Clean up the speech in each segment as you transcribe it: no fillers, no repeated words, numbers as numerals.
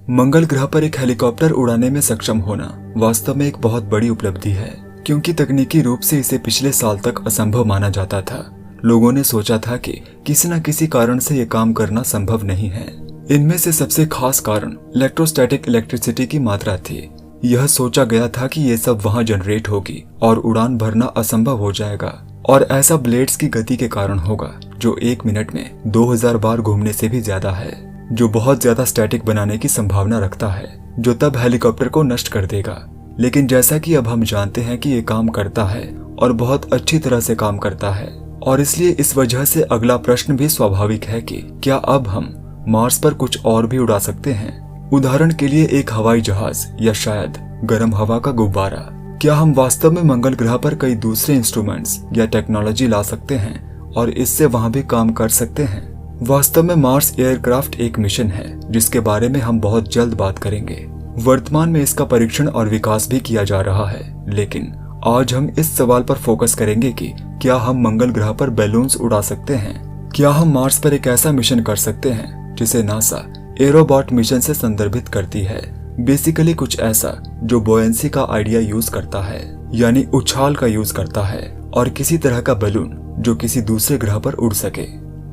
मंगल ग्रह पर एक हेलीकॉप्टर उड़ाने में सक्षम होना वास्तव में एक बहुत बड़ी उपलब्धि है, क्योंकि तकनीकी रूप से इसे पिछले साल तक असंभव माना जाता था। लोगों ने सोचा था कि किसी न किसी कारण से ये काम करना संभव नहीं है। इनमें से सबसे खास कारण इलेक्ट्रोस्टैटिक इलेक्ट्रिसिटी की मात्रा थी। यह सोचा गया था कि ये सब वहां जनरेट होगी और उड़ान भरना असंभव हो जाएगा, और ऐसा ब्लेड्स की गति के कारण होगा जो 1 मिनट में 2000 बार घूमने से भी ज्यादा है, जो बहुत ज्यादा स्टैटिक बनाने की संभावना रखता है, जो तब हेलीकॉप्टर को नष्ट कर देगा। लेकिन जैसा कि अब हम जानते हैं कि ये काम करता है और बहुत अच्छी तरह से काम करता है, और इसलिए इस वजह से अगला प्रश्न भी स्वाभाविक है कि क्या अब हम मार्स पर कुछ और भी उड़ा सकते हैं? उदाहरण के लिए एक हवाई जहाज या शायद गर्म हवा का गुब्बारा। क्या हम वास्तव में मंगल ग्रह पर कई दूसरे इंस्ट्रूमेंट्स या टेक्नोलॉजी ला सकते हैं और इससे वहां भी काम कर सकते हैं? वास्तव में मार्स एयरक्राफ्ट एक मिशन है जिसके बारे में हम बहुत जल्द बात करेंगे। वर्तमान में इसका परीक्षण और विकास भी किया जा रहा है, लेकिन आज हम इस सवाल पर फोकस करेंगे कि क्या हम मंगल ग्रह पर बैलून्स उड़ा सकते हैं? क्या हम मार्स पर एक ऐसा मिशन कर सकते हैं जिसे नासा एरोबॉट मिशन से संदर्भित करती है? बेसिकली कुछ ऐसा जो बोयंसी का आइडिया यूज करता है, यानी उछाल का यूज करता है, और किसी तरह का बलून जो किसी दूसरे ग्रह पर उड़ सके।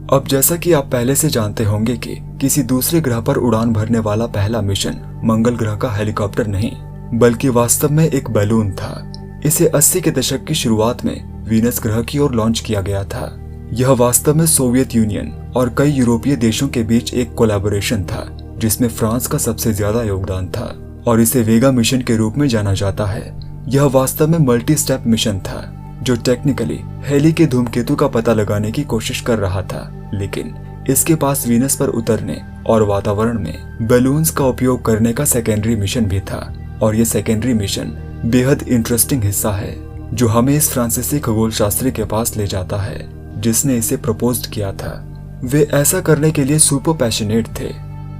अब जैसा कि आप पहले से जानते होंगे कि किसी दूसरे ग्रह पर उड़ान भरने वाला पहला मिशन मंगल ग्रह का हेलीकॉप्टर नहीं, बल्कि वास्तव में एक बैलून था। इसे 80 के दशक की शुरुआत में वीनस ग्रह की ओर लॉन्च किया गया था। यह वास्तव में सोवियत यूनियन और कई यूरोपीय देशों के बीच एक कोलैबोरेशन था, जिसमें फ्रांस का सबसे ज्यादा योगदान था, और इसे वेगा मिशन के रूप में जाना जाता है। यह वास्तव में मल्टी स्टेप मिशन था जो टेक्निकली हेली के धूमकेतु का पता लगाने की कोशिश कर रहा था, लेकिन इसके पास वीनस पर उतरने और वातावरण में बैलून्स का उपयोग करने का सेकेंडरी मिशन भी था। और यह सेकेंडरी मिशन बेहद इंटरेस्टिंग हिस्सा है जो हमें इस फ्रांसीसी खगोल शास्त्री के पास ले जाता है जिसने इसे प्रपोज किया था। वे ऐसा करने के लिए सुपर पैशनेट थे।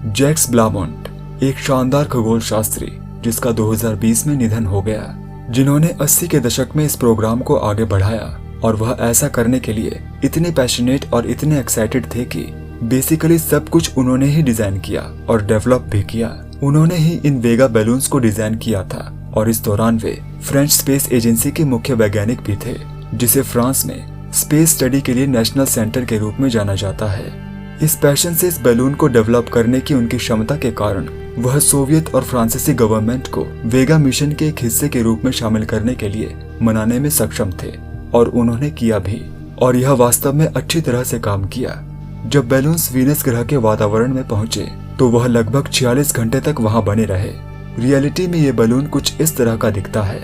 जैक्स ब्लामोंट, एक शानदार खगोल शास्त्री जिसका 2020 में निधन हो गया, जिन्होंने 80 के दशक में इस प्रोग्राम को आगे बढ़ाया, और वह ऐसा करने के लिए इतने पैशनेट और इतने एक्साइटेड थे कि बेसिकली सब कुछ उन्होंने ही डिजाइन किया और डेवलप भी किया। उन्होंने ही इन वेगा बैलून्स को डिजाइन किया था, और इस दौरान वे फ्रेंच स्पेस एजेंसी के मुख्य वैज्ञानिक भी थे, जिसे फ्रांस में स्पेस स्टडी के लिए नेशनल सेंटर के रूप में जाना जाता है। इस पैशन से इस बैलून को डेवलप करने की उनकी क्षमता के कारण वह सोवियत और फ्रांसीसी गवर्नमेंट को वेगा मिशन के एक हिस्से के रूप में शामिल करने के लिए मनाने में सक्षम थे, और उन्होंने किया भी, और यह वास्तव में अच्छी तरह से काम किया। जब बैलून्स वीनस ग्रह के वातावरण में पहुंचे तो वह लगभग 46 घंटे तक वहां बने रहे। रियलिटी में ये बैलून कुछ इस तरह का दिखता है।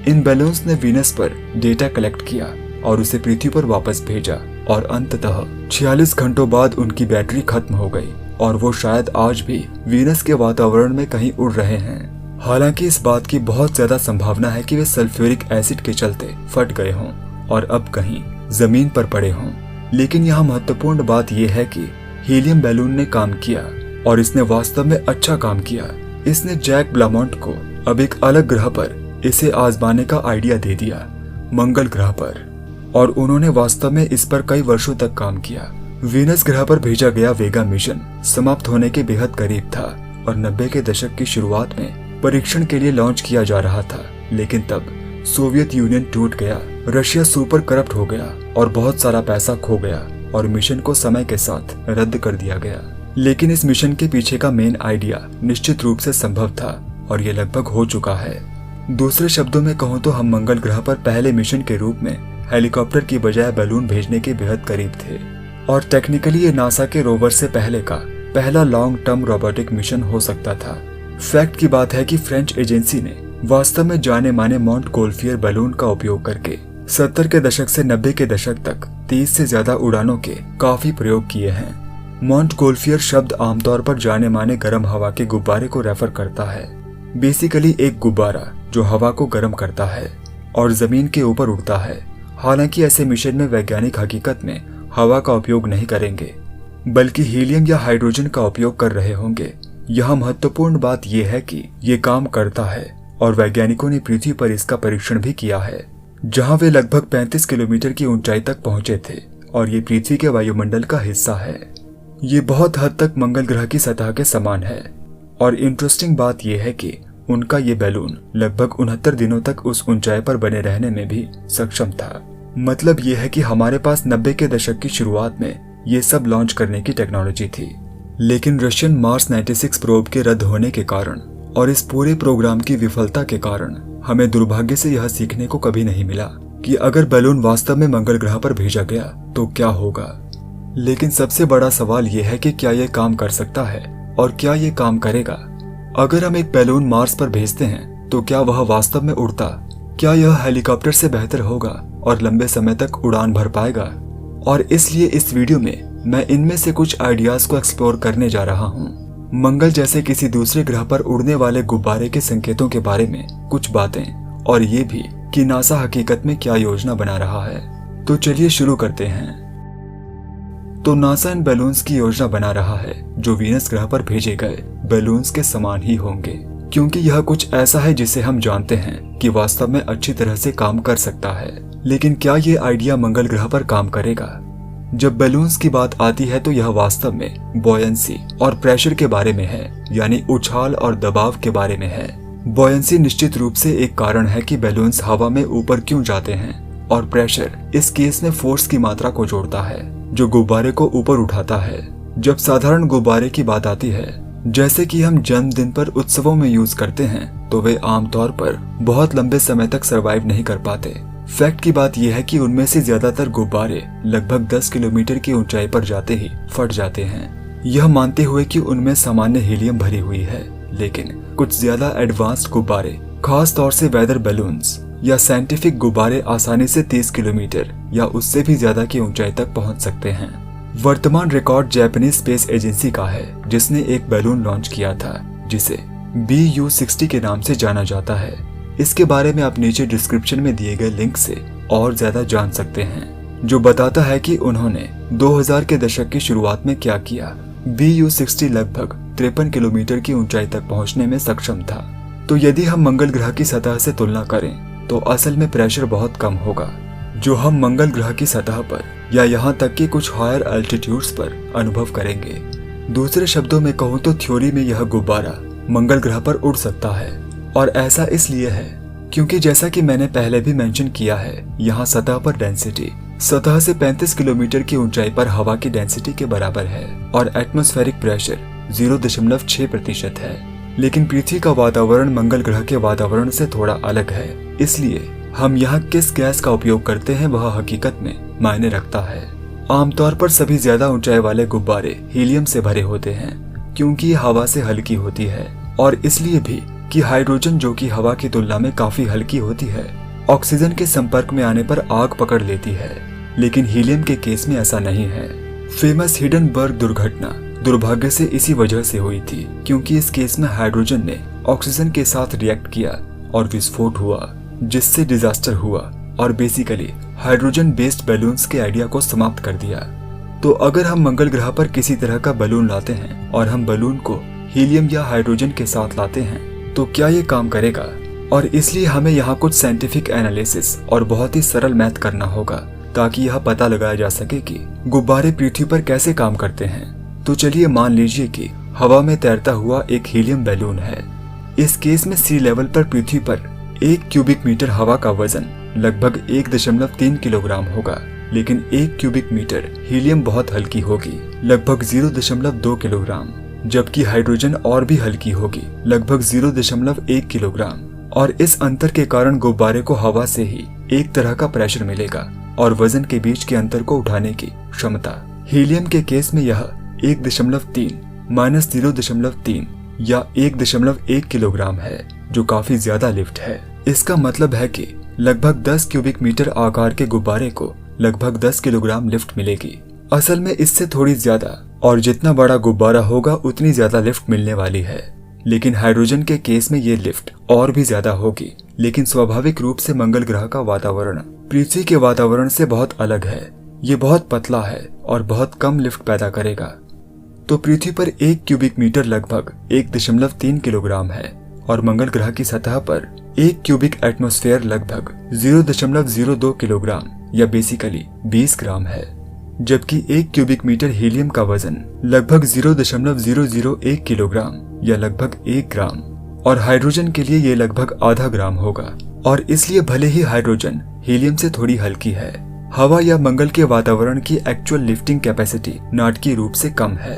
इन बैलून्स ने वीनस पर डेटा कलेक्ट किया और उसे पृथ्वी पर वापस भेजा, और अंततः 46 घंटों बाद उनकी बैटरी खत्म हो गई, और वो शायद आज भी वीनस के वातावरण में कहीं उड़ रहे हैं। हालांकि इस बात की बहुत ज्यादा संभावना है कि वे सल्फ्यूरिक एसिड के चलते फट गए हों और अब कहीं जमीन पर पड़े हों। लेकिन यहाँ महत्वपूर्ण बात यह है कि हीलियम बैलून ने काम किया, और इसने वास्तव में अच्छा काम किया। इसने जैक ब्लामोंट को अब एक अलग ग्रह पर इसे आजमाने का आइडिया दे दिया, मंगल ग्रह पर, और उन्होंने वास्तव में इस पर कई वर्षों तक काम किया। वीनस ग्रह पर भेजा गया वेगा मिशन समाप्त होने के बेहद करीब था, और 90 के दशक की शुरुआत में परीक्षण के लिए लॉन्च किया जा रहा था। लेकिन तब सोवियत यूनियन टूट गया, रशिया सुपर करप्ट हो गया, और बहुत सारा पैसा खो गया, और मिशन को समय के साथ रद्द कर दिया गया। लेकिन इस मिशन के पीछे का मेन आइडिया निश्चित रूप से संभव था, और ये लगभग हो चुका है। दूसरे शब्दों में कहूँ तो हम मंगल ग्रह पर पहले मिशन के रूप में हेलीकॉप्टर की बजाय बैलून भेजने के बेहद करीब थे, और टेक्निकली ये नासा के रोवर से पहले का पहला लॉन्ग टर्म रोबोटिक मिशन हो सकता था। फैक्ट की बात है कि फ्रेंच एजेंसी ने वास्तव में जाने माने मोंटगोल्फियर बैलून का उपयोग करके 70 के दशक से 90 के दशक तक 30 से ज्यादा उड़ानों के काफी प्रयोग किए हैं। मोंटगोल्फियर शब्द आमतौर पर जाने माने गर्म हवा के गुब्बारे को रेफर करता है। बेसिकली एक गुब्बारा जो हवा को गर्म करता है और जमीन के ऊपर उड़ता है। हालांकि ऐसे मिशन में वैज्ञानिक हकीकत में हवा का उपयोग नहीं करेंगे, बल्कि हीलियम या हाइड्रोजन का उपयोग कर रहे होंगे। यहाँ महत्वपूर्ण बात यह है कि ये काम करता है, और वैज्ञानिकों ने पृथ्वी पर इसका परीक्षण भी किया है, जहाँ वे लगभग 35 किलोमीटर की ऊंचाई तक पहुंचे थे, और ये पृथ्वी के वायुमंडल का हिस्सा है। ये बहुत हद तक मंगल ग्रह की सतह के समान है। और इंटरेस्टिंग बात यह है कि उनका ये बैलून लगभग 69 दिनों तक उस ऊंचाई पर बने रहने में भी सक्षम था। मतलब यह है कि हमारे पास 90 के दशक की शुरुआत में ये सब लॉन्च करने की टेक्नोलॉजी थी। लेकिन रशियन मार्स 96 प्रोब के रद्द होने के कारण और इस पूरे प्रोग्राम की विफलता के कारण हमें दुर्भाग्य से यह सीखने को कभी नहीं मिला कि अगर बैलून वास्तव में मंगल ग्रह पर भेजा गया तो क्या होगा। लेकिन सबसे बड़ा सवाल यह है कि क्या यह काम कर सकता है और क्या यह काम करेगा। अगर हम एक बैलून मार्स पर भेजते हैं तो क्या वह वास्तव में उड़ता, क्या यह हेलीकॉप्टर से बेहतर होगा और लंबे समय तक उड़ान भर पाएगा। और इसलिए इस वीडियो में मैं इनमें से कुछ आइडियाज को एक्सप्लोर करने जा रहा हूँ। मंगल जैसे किसी दूसरे ग्रह पर उड़ने वाले गुब्बारे के संकेतों के बारे में कुछ बातें और ये भी कि नासा हकीकत में क्या योजना बना रहा है। तो चलिए शुरू करते हैं। तो नासा इन बैलून्स की योजना बना रहा है जो वीनस ग्रह पर भेजे गए बैलून्स के समान ही होंगे, क्योंकि यह कुछ ऐसा है जिसे हम जानते हैं कि वास्तव में अच्छी तरह से काम कर सकता है। लेकिन क्या ये आइडिया मंगल ग्रह पर काम करेगा? जब बैलून्स की बात आती है तो यह वास्तव में बॉयंसी और प्रेशर के बारे में है, यानी उछाल और दबाव के बारे में है। बॉयंसी निश्चित रूप से एक कारण है कि बैलून्स हवा में ऊपर क्यों जाते हैं, और प्रेशर इस केस में फोर्स की मात्रा को जोड़ता है जो गुब्बारे को ऊपर उठाता है। जब साधारण गुब्बारे की बात आती है, जैसे कि हम जन्मदिन पर उत्सवों में यूज करते हैं, तो वे आमतौर पर बहुत लंबे समय तक सरवाइव नहीं कर पाते। फैक्ट की बात यह है कि उनमें से ज्यादातर गुब्बारे लगभग 10 किलोमीटर की ऊंचाई पर जाते ही फट जाते हैं, यह मानते हुए कि उनमें सामान्य हीलियम भरी हुई है। लेकिन कुछ ज्यादा एडवांस्ड गुब्बारे, खास तौर से वेदर बैलून्स या साइंटिफिक गुब्बारे, आसानी से 30 किलोमीटर या उससे भी ज्यादा की ऊंचाई तक पहुंच सकते हैं। वर्तमान रिकॉर्ड जापानीज स्पेस एजेंसी का है, जिसने एक बैलून लॉन्च किया था जिसे BU-60 के नाम से जाना जाता है। इसके बारे में आप नीचे डिस्क्रिप्शन में दिए गए लिंक से और ज्यादा जान सकते हैं, जो बताता है कि उन्होंने 2000 के दशक की शुरुआत में क्या किया। BU-60 लगभग 53 किलोमीटर की ऊंचाई तक पहुंचने में सक्षम था। तो यदि हम मंगल ग्रह की सतह से तुलना करें तो असल में प्रेशर बहुत कम होगा जो हम मंगल ग्रह की सतह पर या यहाँ तक कि कुछ हायर एल्टीट्यूड्स पर अनुभव करेंगे। दूसरे शब्दों में कहूँ तो थ्योरी में यह गुब्बारा मंगल ग्रह पर उड़ सकता है, और ऐसा इसलिए है क्योंकि जैसा कि मैंने पहले भी मेंशन किया है, यहाँ सतह पर डेंसिटी सतह से 35 किलोमीटर की ऊंचाई पर हवा की डेंसिटी के बराबर है और एटमॉस्फेरिक प्रेशर 0.6% है। लेकिन पृथ्वी का वातावरण मंगल ग्रह के वातावरण से थोड़ा अलग है, इसलिए हम यहाँ किस गैस का उपयोग करते हैं वह हकीकत में मायने रखता है। आमतौर पर सभी ज्यादा ऊंचाई वाले गुब्बारे हीलियम से भरे होते हैं, क्योंकि ये हवा से हल्की होती है, और इसलिए भी कि हाइड्रोजन, जो कि हवा की तुलना में काफी हल्की होती है, ऑक्सीजन के संपर्क में आने पर आग पकड़ लेती है। लेकिन हीलियम के केस में ऐसा नहीं है। फेमस हिडनबर्ग दुर्घटना दुर्भाग्य से इसी वजह से हुई थी, क्योंकि इस केस में हाइड्रोजन ने ऑक्सीजन के साथ रिएक्ट किया और विस्फोट हुआ, जिससे डिजास्टर हुआ और बेसिकली हाइड्रोजन बेस्ड बैलून्स के आइडिया को समाप्त कर दिया। तो अगर हम मंगल ग्रह पर किसी तरह का बैलून लाते हैं और हम बैलून को हीलियम या हाइड्रोजन के साथ लाते हैं, तो क्या ये काम करेगा? और इसलिए हमें यहाँ कुछ साइंटिफिक एनालिसिस और बहुत ही सरल मैथ करना होगा ताकि यह पता लगाया जा सके कि गुब्बारे पृथ्वी पर कैसे काम करते हैं। तो चलिए मान लीजिए कि हवा में तैरता हुआ एक हीलियम बैलून है। इस केस में सी लेवल पर पृथ्वी पर 1 क्यूबिक मीटर हवा का वजन लगभग 1.3 किलोग्राम होगा, लेकिन 1 क्यूबिक मीटर हीलियम बहुत हल्की होगी, लगभग 0.2 किलोग्राम, जबकि हाइड्रोजन और भी हल्की होगी, लगभग 0.1 किलोग्राम। और इस अंतर के कारण गुब्बारे को हवा से ही एक तरह का प्रेशर मिलेगा और वजन के बीच के अंतर को उठाने की क्षमता। हीलियम के केस में यह 1.3 माइनस 0.3 या 1.1 किलोग्राम है, जो काफी ज्यादा लिफ्ट है। इसका मतलब है कि लगभग 10 क्यूबिक मीटर आकार के गुब्बारे को लगभग 10 किलोग्राम लिफ्ट मिलेगी। असल में इससे थोड़ी ज्यादा, और जितना बड़ा गुब्बारा होगा उतनी ज्यादा लिफ्ट मिलने वाली है। लेकिन हाइड्रोजन के केस में ये लिफ्ट और भी ज्यादा होगी। लेकिन स्वाभाविक रूप से मंगल ग्रह का वातावरण पृथ्वी के वातावरण से बहुत अलग है। ये बहुत पतला है और बहुत कम लिफ्ट पैदा करेगा। तो पृथ्वी पर 1 क्यूबिक मीटर लगभग 1.3 किलोग्राम है और मंगल ग्रह की सतह पर 1 क्यूबिक एटमॉस्फेयर लगभग 0.02 किलोग्राम या बेसिकली 20 ग्राम है, जबकि 1 क्यूबिक मीटर हीलियम का वजन लगभग 0.001 किलोग्राम यह लगभग 1 ग्राम और हाइड्रोजन के लिए ये लगभग आधा ग्राम होगा। और इसलिए भले ही हाइड्रोजन हीलियम से थोड़ी हल्की है, हवा या मंगल के वातावरण की एक्चुअल लिफ्टिंग कैपेसिटी नाटकीय रूप से कम है।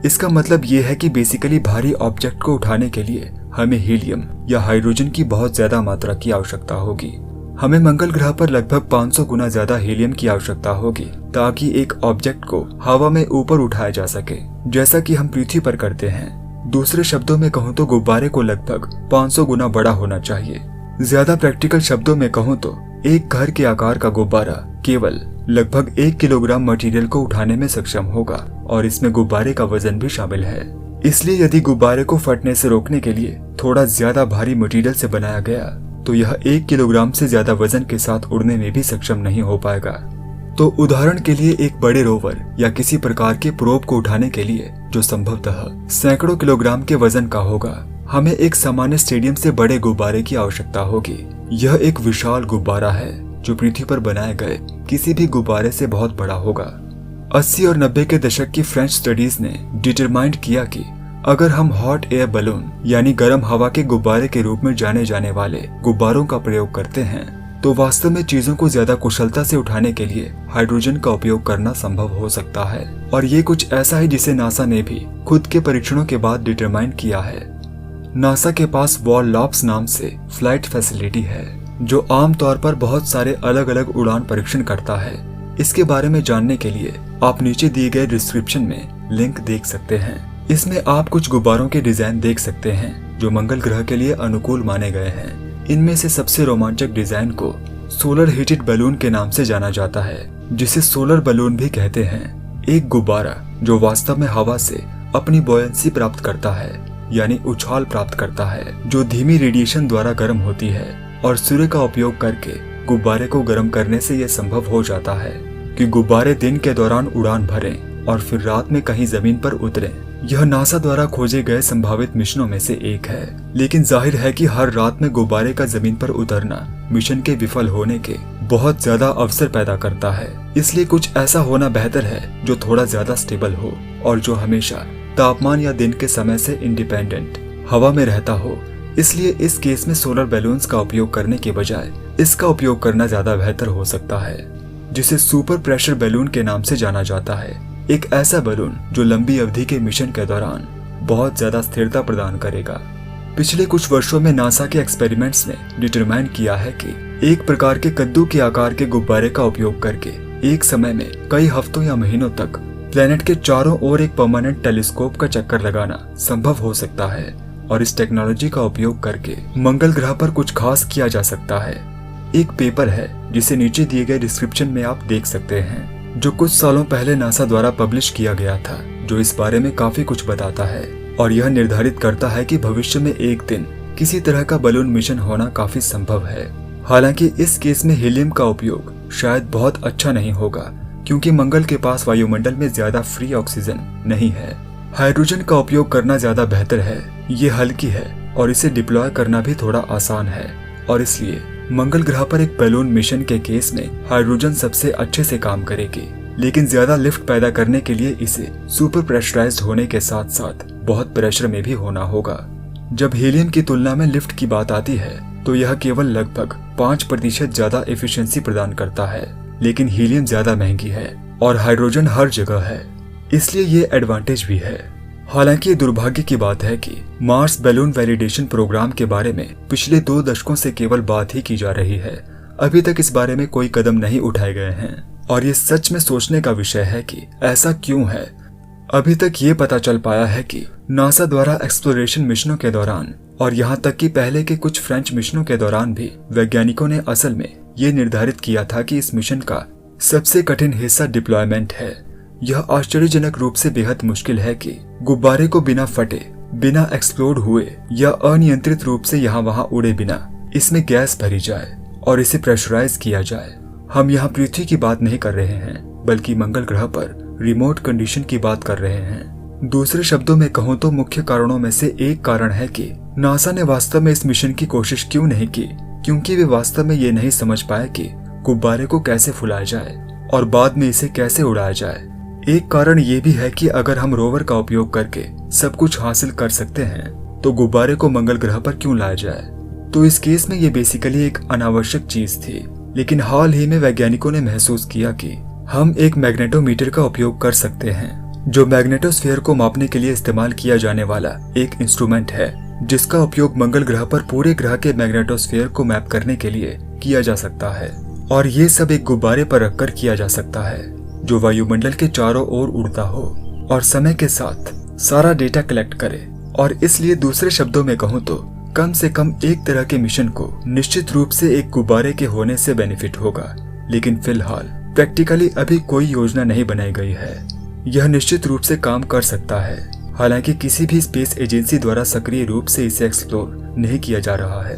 इसका मतलब ये है कि बेसिकली भारी ऑब्जेक्ट को उठाने के लिए हमें हीलियम या हाइड्रोजन की बहुत ज्यादा मात्रा की आवश्यकता होगी। हमें मंगल ग्रह पर लगभग 500 गुना ज्यादा हीलियम की आवश्यकता होगी ताकि एक ऑब्जेक्ट को हवा में ऊपर उठाया जा सके, जैसा कि हम पृथ्वी पर करते हैं। दूसरे शब्दों में कहूँ तो गुब्बारे को लगभग 500 गुना बड़ा होना चाहिए। ज्यादा प्रैक्टिकल शब्दों में कहूँ तो एक घर के आकार का गुब्बारा केवल लगभग 1 किलोग्राम मटेरियल को उठाने में सक्षम होगा और इसमें गुब्बारे का वजन भी शामिल है। इसलिए यदि गुब्बारे को फटने से रोकने के लिए थोड़ा ज्यादा भारी मटेरियल से बनाया गया तो यह 1 किलोग्राम से ज्यादा वजन के साथ उड़ने में भी सक्षम नहीं हो पाएगा। तो उदाहरण के लिए एक बड़े रोवर या किसी प्रकार के प्रोब को उठाने के लिए जो संभवतः सैकड़ों किलोग्राम के वजन का होगा, हमें एक सामान्य स्टेडियम से बड़े गुब्बारे की आवश्यकता होगी। यह एक विशाल गुब्बारा है जो पृथ्वी पर बनाए गए किसी भी गुब्बारे से बहुत बड़ा होगा। 80 और 90 के दशक की फ्रेंच स्टडीज ने डिटरमाइंड किया कि अगर हम हॉट एयर बलून यानी गर्म हवा के गुब्बारे के रूप में जाने जाने वाले गुब्बारों का प्रयोग करते हैं तो वास्तव में चीजों को ज्यादा कुशलता से उठाने के लिए हाइड्रोजन का उपयोग करना संभव हो सकता है। और ये कुछ ऐसा है जिसे नासा ने भी खुद के परीक्षणों के बाद डिटरमाइन किया है। नासा के पास वॉल लॉप्स नाम से फ्लाइट फैसिलिटी है जो आमतौर पर बहुत सारे अलग अलग उड़ान परीक्षण करता है। इसके बारे में जानने के लिए आप नीचे दिए गए डिस्क्रिप्शन में लिंक देख सकते हैं। इसमें आप कुछ गुब्बारों के डिजाइन देख सकते हैं जो मंगल ग्रह के लिए अनुकूल माने गए हैं। इनमें से सबसे रोमांचक डिजाइन को सोलर हीटेड बलून के नाम से जाना जाता है, जिसे सोलर बलून भी कहते हैं। एक गुब्बारा जो वास्तव में हवा से अपनी बॉयंसी प्राप्त करता है यानी उछाल प्राप्त करता है, जो धीमी रेडिएशन द्वारा गर्म होती है और सूर्य का उपयोग करके गुब्बारे को गर्म करने से यह संभव हो जाता है कि गुब्बारे दिन के दौरान उड़ान भरें और फिर रात में कहीं जमीन पर उतरें। यह नासा द्वारा खोजे गए संभावित मिशनों में से एक है, लेकिन जाहिर है कि हर रात में गुब्बारे का जमीन पर उतरना मिशन के विफल होने के बहुत ज्यादा अवसर पैदा करता है। इसलिए कुछ ऐसा होना बेहतर है जो थोड़ा ज्यादा स्टेबल हो और जो हमेशा तापमान या दिन के समय से इंडिपेंडेंट हवा में रहता हो। इसलिए इस केस में सोलर बैलून्स का उपयोग करने के बजाय इसका उपयोग करना ज्यादा बेहतर हो सकता है, जिसे सुपर प्रेशर बैलून के नाम से जाना जाता है। एक ऐसा बैलून जो लंबी अवधि के मिशन के दौरान बहुत ज्यादा स्थिरता प्रदान करेगा। पिछले कुछ वर्षों में नासा के एक्सपेरिमेंट्स ने डिटरमाइन किया है कि एक प्रकार के कद्दू के आकार के गुब्बारे का उपयोग करके एक समय में कई हफ्तों या महीनों तक प्लेनेट के चारों ओर एक परमानेंट टेलीस्कोप का चक्कर लगाना संभव हो सकता है और इस टेक्नोलॉजी का उपयोग करके मंगल ग्रह पर कुछ खास किया जा सकता है। एक पेपर है जिसे नीचे दिए गए डिस्क्रिप्शन में आप देख सकते हैं, जो कुछ सालों पहले नासा द्वारा पब्लिश किया गया था, जो इस बारे में काफी कुछ बताता है और यह निर्धारित करता है कि भविष्य में एक दिन किसी तरह का बलून मिशन होना काफी संभव है। हालांकि इस केस में हीलियम का उपयोग शायद बहुत अच्छा नहीं होगा क्योंकि मंगल के पास वायुमंडल में ज्यादा फ्री ऑक्सीजन नहीं है। हाइड्रोजन का उपयोग करना ज्यादा बेहतर है। ये हल्की है और इसे डिप्लॉय करना भी थोड़ा आसान है और इसलिए मंगल ग्रह पर एक बैलून मिशन के केस में हाइड्रोजन सबसे अच्छे से काम करेगी। लेकिन ज्यादा लिफ्ट पैदा करने के लिए इसे सुपर प्रेशराइज्ड होने के साथ साथ बहुत प्रेशर में भी होना होगा। जब हीलियम की तुलना में लिफ्ट की बात आती है तो यह केवल लगभग 5% ज्यादा एफिशिएंसी प्रदान करता है, लेकिन हीलियम ज्यादा महंगी है और हाइड्रोजन हर जगह है, इसलिए ये एडवांटेज भी है। हालांकि ये दुर्भाग्य की बात है कि मार्स बैलून वैलिडेशन प्रोग्राम के बारे में पिछले 2 दशकों से केवल बात ही की जा रही है। अभी तक इस बारे में कोई कदम नहीं उठाए गए हैं और ये सच में सोचने का विषय है कि ऐसा क्यों है। अभी तक ये पता चल पाया है कि नासा द्वारा एक्सप्लोरेशन मिशनों के दौरान और यहाँ तक कि पहले के कुछ फ्रेंच मिशनों के दौरान भी वैज्ञानिकों ने असल में ये निर्धारित किया था कि इस मिशन का सबसे कठिन हिस्सा डिप्लॉयमेंट है। यह आश्चर्यजनक रूप से बेहद मुश्किल है कि गुब्बारे को बिना फटे, बिना एक्सप्लोड हुए या अनियंत्रित रूप से यहाँ वहाँ उड़े बिना इसमें गैस भरी जाए और इसे प्रेशराइज किया जाए। हम यहाँ पृथ्वी की बात नहीं कर रहे हैं बल्कि मंगल ग्रह पर रिमोट कंडीशन की बात कर रहे हैं। दूसरे शब्दों में कहूँ तो मुख्य कारणों में से एक कारण है कि नासा ने वास्तव में इस मिशन की कोशिश क्यों नहीं की, क्योंकि वे वास्तव में ये नहीं समझ पाए कि गुब्बारे को कैसे फुलाया जाए और बाद में इसे कैसे उड़ाया जाए। एक कारण ये भी है कि अगर हम रोवर का उपयोग करके सब कुछ हासिल कर सकते हैं तो गुब्बारे को मंगल ग्रह पर क्यों लाया जाए। तो इस केस में ये बेसिकली एक अनावश्यक चीज थी, लेकिन हाल ही में वैज्ञानिकों ने महसूस किया कि हम एक मैग्नेटोमीटर का उपयोग कर सकते हैं, जो मैग्नेटोस्फीयर को मापने के लिए इस्तेमाल किया जाने वाला एक इंस्ट्रूमेंट है, जिसका उपयोग मंगल ग्रह पर पूरे ग्रह के मैग्नेटोस्फीयर को मैप करने के लिए किया जा सकता है। और ये सब एक गुब्बारे पर रखकर किया जा सकता है जो वायुमंडल के चारों ओर उड़ता हो और समय के साथ सारा डेटा कलेक्ट करे। और इसलिए दूसरे शब्दों में कहूँ तो कम से कम एक तरह के मिशन को निश्चित रूप से एक गुब्बारे के होने से बेनिफिट होगा। लेकिन फिलहाल प्रैक्टिकली अभी कोई योजना नहीं बनाई गई है। यह निश्चित रूप से काम कर सकता है, हालांकि किसी भी स्पेस एजेंसी द्वारा सक्रिय रूप से इसे एक्सप्लोर नहीं किया जा रहा है।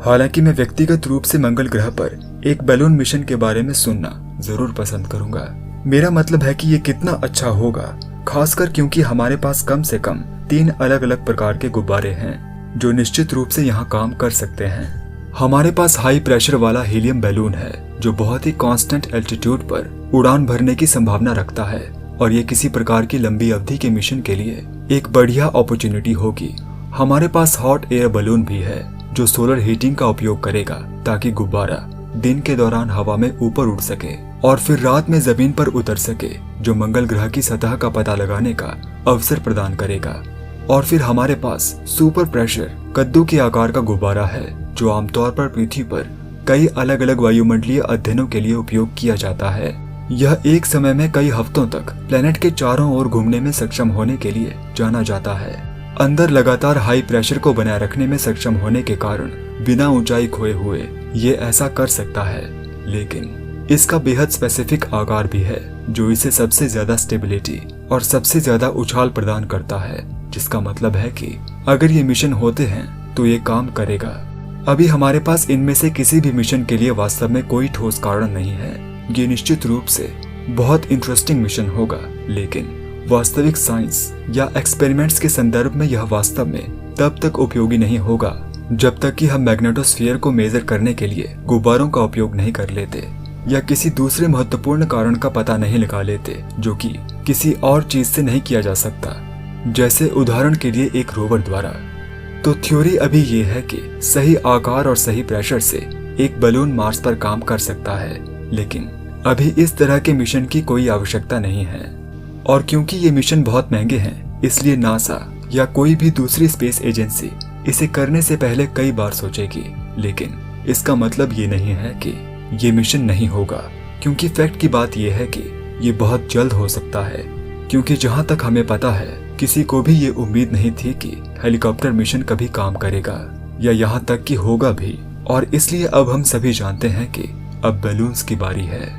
हालांकि मैं व्यक्तिगत रूप से मंगल ग्रह पर एक बैलून मिशन के बारे में सुनना जरूर पसंद करूंगा। मेरा मतलब है कि ये कितना अच्छा होगा, खासकर क्योंकि हमारे पास कम से कम 3 अलग अलग प्रकार के गुब्बारे हैं जो निश्चित रूप से यहाँ काम कर सकते हैं। हमारे पास हाई प्रेशर वाला हीलियम बैलून है जो बहुत ही कांस्टेंट एल्टीट्यूड पर उड़ान भरने की संभावना रखता है, और ये किसी प्रकार की लंबी अवधि के मिशन के लिए एक बढ़िया अपॉर्चुनिटी होगी। हमारे पास हॉट एयर बलून भी है जो सोलर हीटिंग का उपयोग करेगा ताकि गुब्बारा दिन के दौरान हवा में ऊपर उड़ सके और फिर रात में जमीन पर उतर सके, जो मंगल ग्रह की सतह का पता लगाने का अवसर प्रदान करेगा। और फिर हमारे पास सुपर प्रेशर कद्दू के आकार का गुब्बारा है जो आमतौर पर पृथ्वी पर कई अलग अलग वायुमंडलीय अध्ययनों के लिए उपयोग किया जाता है। यह एक समय में कई हफ्तों तक प्लेनेट के चारों ओर घूमने में सक्षम होने के लिए जाना जाता है। अंदर लगातार हाई प्रेशर को बनाए रखने में सक्षम होने के कारण बिना ऊंचाई खोए हुए ये ऐसा कर सकता है, लेकिन इसका बेहद स्पेसिफिक आकार भी है जो इसे सबसे ज्यादा स्टेबिलिटी और सबसे ज्यादा उछाल प्रदान करता है, जिसका मतलब है कि अगर ये मिशन होते हैं तो ये काम करेगा। अभी हमारे पास इनमें से किसी भी मिशन के लिए वास्तव में कोई ठोस कारण नहीं है। ये निश्चित रूप से बहुत इंटरेस्टिंग मिशन होगा, लेकिन वास्तविक साइंस या एक्सपेरिमेंट्स के संदर्भ में यह वास्तव में तब तक उपयोगी नहीं होगा जब तक कि हम मैग्नेटोस्फीयर को मेजर करने के लिए गुब्बारों का उपयोग नहीं कर लेते या किसी दूसरे महत्वपूर्ण कारण का पता नहीं लगा लेते जो कि किसी और चीज से नहीं किया जा सकता, जैसे उदाहरण के लिए एक रोवर द्वारा। तो थ्योरी अभी ये है कि सही आकार और सही प्रेशर से एक बलून मार्स पर काम कर सकता है, लेकिन अभी इस तरह के मिशन की कोई आवश्यकता नहीं है। और क्योंकि ये मिशन बहुत महंगे हैं, इसलिए नासा या कोई भी दूसरी स्पेस एजेंसी इसे करने से पहले कई बार सोचेगी। लेकिन इसका मतलब ये नहीं है कि ये मिशन नहीं होगा, क्योंकि फैक्ट की बात यह है कि ये बहुत जल्द हो सकता है। क्योंकि जहां तक हमें पता है, किसी को भी ये उम्मीद नहीं थी कि हेलीकॉप्टर मिशन कभी काम करेगा या यहाँ तक कि होगा भी। और इसलिए अब हम सभी जानते हैं कि अब बैलून्स की बारी है।